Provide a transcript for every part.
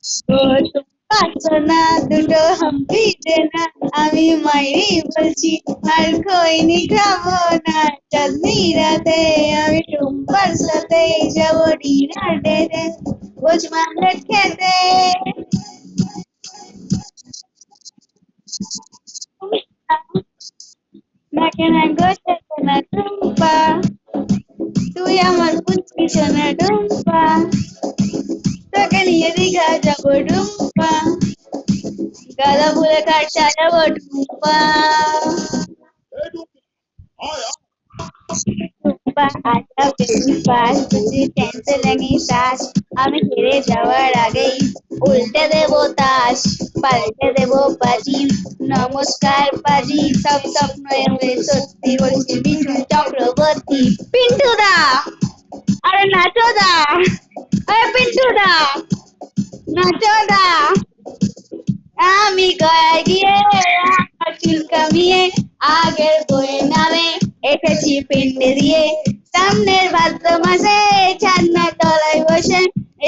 ও তুমি পারছো না দুটো হাম্পি দে না, আমি মাইরি বলছি আর খৈনি খাবো না। চাঁদনি রাতে আমি টুম্পার সাথে যাবো ডিনার ডেটে, ভোজ মামলেট খেতে। নাকে না গোছে না টুম্পা, তুই আমার পুচকি সোনা টুম্পা, তোকে নিয়ে দীঘা যাবো টুম্পা, গাঁদা ফুলে কার সাজাবো টুম্পা। টুম্পা আটা বেবি ফাস্ট, তুই টেন্সে লেনি শ্বাস, আমি হেরে যাওয়ার আগেই উল্টে দেবো তাস, পাল্টে দেবো বাজি। নমস্কার বাজি, সব স্বপ্ন এমনি সত্যি, বলছি মিঠুন চক্রবর্তী। পিন্টু দা, আরে নাচো দা, আরে পিন্টু দা, নাচো দা। আমি গয়া গিয়ে আমার চুল কামিয়ে আগের বইয়ের নামে এসেছি পিন্ডে দিয়ে, সামনের ভাদ্র মাসে ছাদনার তলায় বসে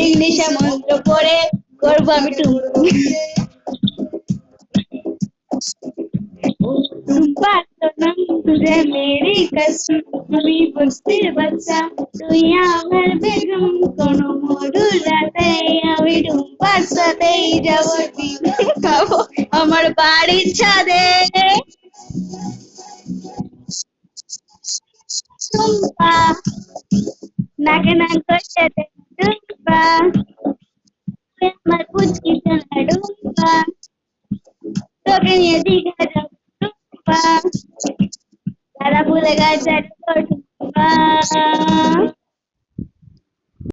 ইংলিশে মন্ত্র পড়ে করবো আমি টুমটুম। টুম্পা সোনাম তুঝে মেরি কসম, আমি বুঝতে বাচ্চা তুই আমার বেগম, কোনো মরুর রাতে আমি টুম্পার সাথেই যাবো দিন খাবো আমার বাড়ির ছাদে। টুম্পা নাকে নাক করতে দে টুম্পা, তুই আমার পুচকি সোনা টুম্পা, তোকে নিয়ে দীঘা যাবো টুম্পা, গাঁদা ফুলে গাছ টুম্পা।